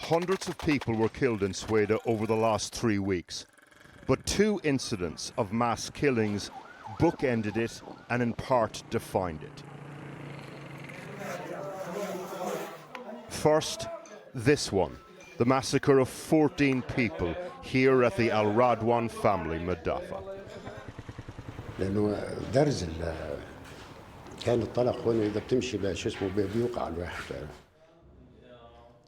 Hundreds of people were killed in Sweida over the last 3 weeks, but 2 incidents of mass killings bookended it and in part defined it. First, this one, the massacre of 14 people here at the Al Radwan family Madafa. لأنه درز كان الطلق هنا إذا بتمشي بشو اسمه بيوقع الواحد.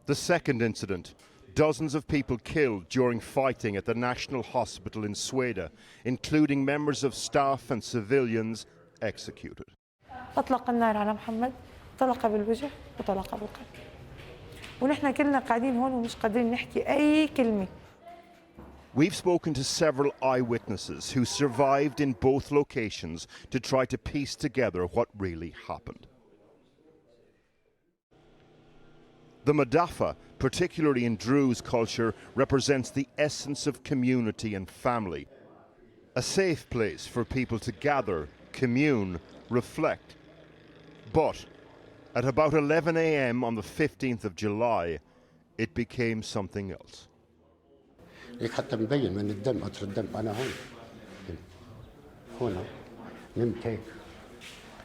The second incident, dozens of people killed during fighting at the National Hospital in Sweida, including members of staff and civilians executed. أطلق النار على محمد، طلق بالوجه وطلق بالقلب. ونحن كلنا قاعدين هون ومش قادرين نحكي أي كلمة. We've spoken to several eyewitnesses who survived in both locations to try to piece together what really happened. The Madafa, particularly in Druze culture, represents the essence of community and family. A safe place for people to gather, commune, reflect. But at about 11 a.m. on the 15th of July, it became something else. ليك حتى مبين من الدم قطر الدم أنا هون نمت هيك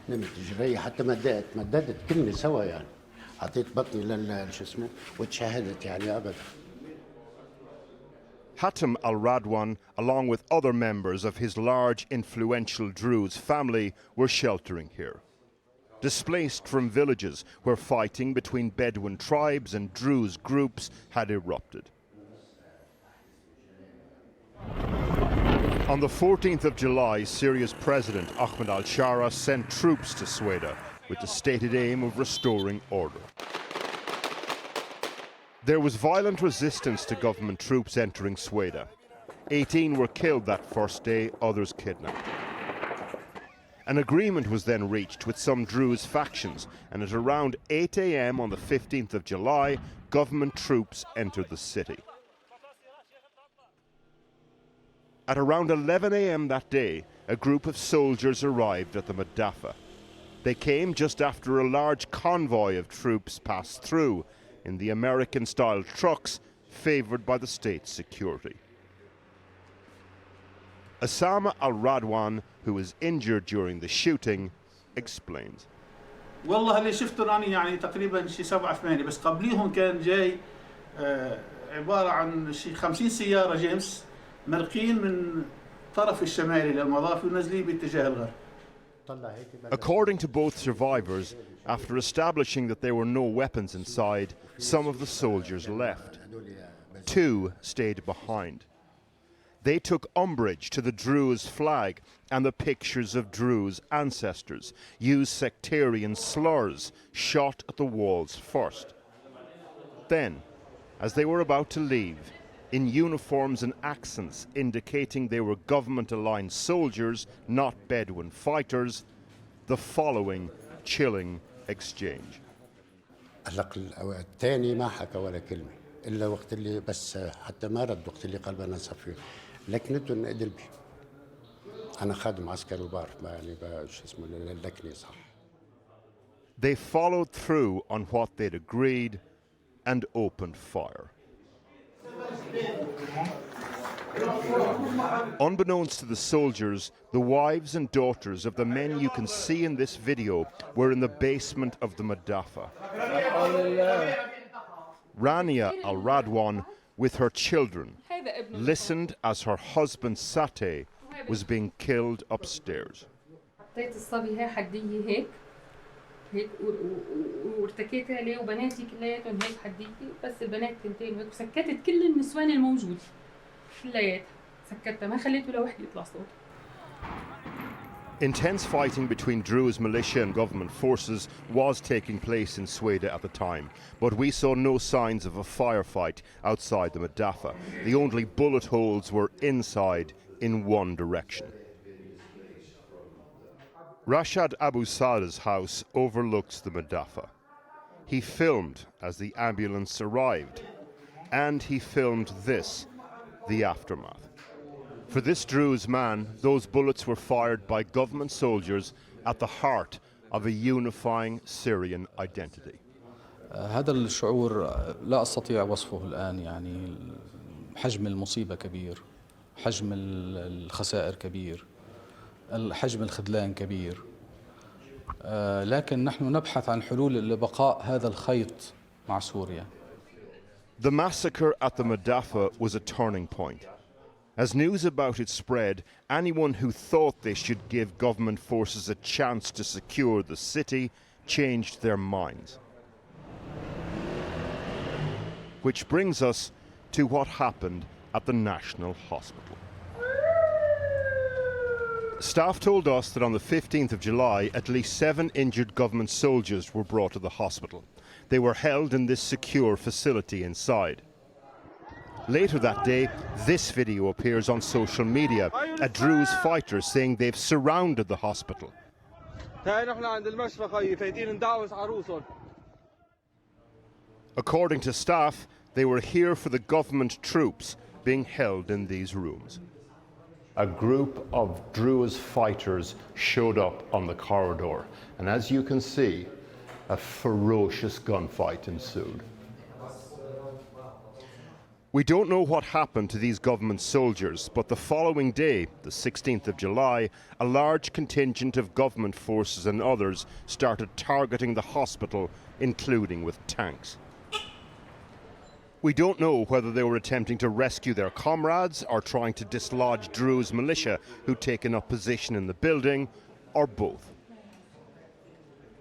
نمت جري حتى مددت كلني سوا يعني حطيت بطني شو اسمه وتشاهدت يعني أبدا. Hatem Al Radwan, along with other members of his large influential Druze family, were sheltering here. Displaced from villages where fighting between Bedouin tribes and Druze groups had erupted. On the 14th of July, Syria's President Ahmed al-Shara sent troops to Sweida with the stated aim of restoring order. There was violent resistance to government troops entering Sweida. 18 were killed that first day, others kidnapped. An agreement was then reached with some Druze factions, and at around 8 a.m. on the 15th of July, government troops entered the city. At around 11 a.m. that day, a group of soldiers arrived at the Madafa. They came just after a large convoy of troops passed through in the American-style trucks favored by the state's security. Osama Al-Radwan, who was injured during the shooting, explains. والله اللي شفته أنا يعني تقريبا شي 7-8 بس قبليهم كان جاي عبارة عن شي 50 سيارة جيمس مرقين من طرف الشمالي للمضافي ونازلين باتجاه الغرب. According to both survivors, after establishing that there were no weapons inside, some of the soldiers left. 2 stayed behind. They took umbrage to the Druze flag and the pictures of Druze ancestors, used sectarian slurs, shot at the walls first. Then, as they were about to leave, in uniforms and accents indicating they were government-aligned soldiers, not Bedouin fighters, the following chilling exchange. الثاني ما حكى ولا كلمة إلا وقت اللي بس حتى ما رد وقت اللي قلبنا نصف فيه لكنته قلبي أنا خادم عسكري وبعرف يعني شو اسمه لكني صح. They followed through on what they'd agreed and opened fire. Unbeknownst to the soldiers, the wives and daughters of the men you can see in this video were in the basement of the Madafa. Rania Al-Radwan, with her children, listened as her husband Sateh was being killed upstairs. هيك وارتكيت عليه وبناتي كلياتهم هيك حديتي بس البنات تنتين وهيك وسكتت كل النسوان الموجود كلياتها سكتها ما خليت ولا وحده يطلع صوت. Intense fighting between Druze militia and government forces was taking place in Sweida at the time, but we saw no signs of a firefight outside the Madafa. The only bullet holes were inside in one direction. Rashad Abu Sad's house overlooks the Madafa. He filmed as the ambulance arrived, and he filmed this, the aftermath. For this Druze man, those bullets were fired by government soldiers at the heart of a unifying Syrian identity. هذا الشعور لا أستطيع وصفه الآن، يعني حجم المصيبة كبير، حجم الخسائر كبير، حجم الخذلان كبير، لكن نحن نبحث عن حلول لبقاء هذا الخيط مع سوريا. The massacre at the Madafa was a turning point. As news about it spread, anyone who thought they should give government forces a chance to secure the city changed their minds. Which brings us to what happened at the National Hospital. Staff told us that on the 15th of July, at least 7 injured government soldiers were brought to the hospital. They were held in this secure facility inside. Later that day, this video appears on social media, a Druze fighter saying they've surrounded the hospital. According to staff, they were here for the government troops being held in these rooms. A group of Druze fighters showed up on the corridor, and as you can see, a ferocious gunfight ensued. We don't know what happened to these government soldiers, but the following day, the 16th of July, a large contingent of government forces and others started targeting the hospital, including with tanks. We don't know whether they were attempting to rescue their comrades or trying to dislodge Druze militia who'd taken up position in the building, or both.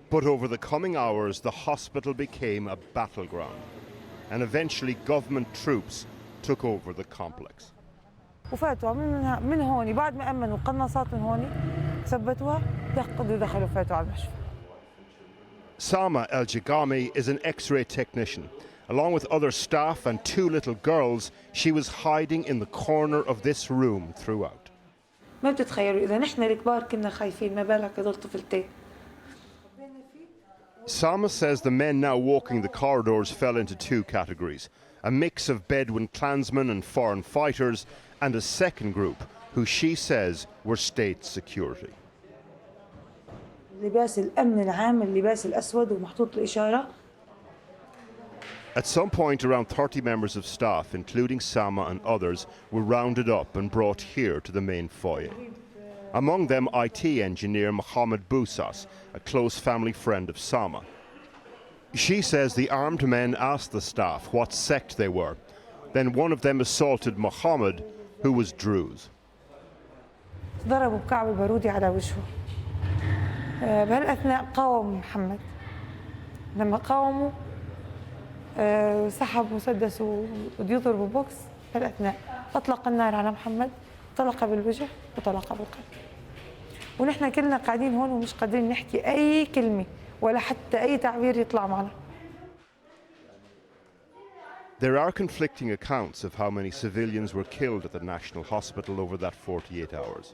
But over the coming hours, the hospital became a battleground, and eventually government troops took over the complex. وفاتوا من هون بعد ما أمنوا قناصات من هون ثبتوها دخلوا فاتوا على المشفى. Sama El-Jigami is an X-ray technician. Along with other staff and 2 little girls, she was hiding in the corner of this room throughout. ما بتتخيلوا إذا نحن الكبار كنا خايفين ما بالك هذول طفلتين. Sama says the men now walking the corridors fell into 2 categories, a mix of Bedouin clansmen and foreign fighters, and a second group, who she says were state security. لباس الأمن العام اللباس الأسود ومحطوط الإشارة. At some point, around 30 members of staff, including Sama and others, were rounded up and brought here to the main foyer. Among them, IT engineer Mohammed Bousas, a close family friend of Sama. She says the armed men asked the staff what sect they were. Then one of them assaulted Mohammed, who was Druze. ضربوا بكعب البارودي على وجهه. بهالأثناء قاوم محمد. لما قاوموا سحب مسدس وبده يضربوا بوكس. بهالأثناء أطلق النار على محمد، طلق بالوجه وطلق بالقلب. ونحن كلنا قاعدين هون ومش قادرين نحكي أي كلمة ولا حتى أي تعبير يطلع معنا. There are conflicting accounts of how many civilians were killed at the National Hospital over that 48 hours.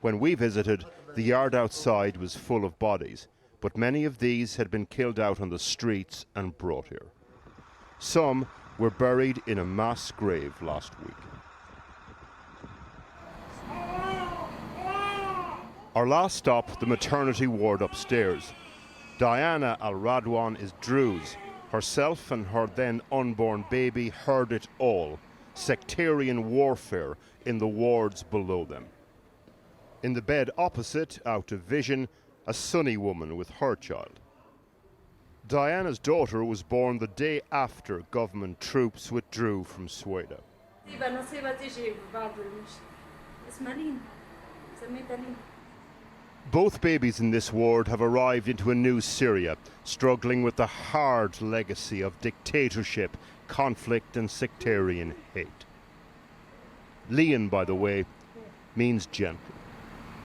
When we visited, the yard outside was full of bodies, but many of these had been killed out on the streets and brought here. Some were buried in a mass grave last week. Our last stop, the maternity ward upstairs. Diana Al-Radwan is Druze. Herself and her then unborn baby heard it all, sectarian warfare in the wards below them. In the bed opposite, out of vision, a Sunni woman with her child. Diana's daughter was born the day after government troops withdrew from Sweida. Both babies in this ward have arrived into a new Syria, struggling with the hard legacy of dictatorship, conflict and sectarian hate. Lian, by the way, means gentle.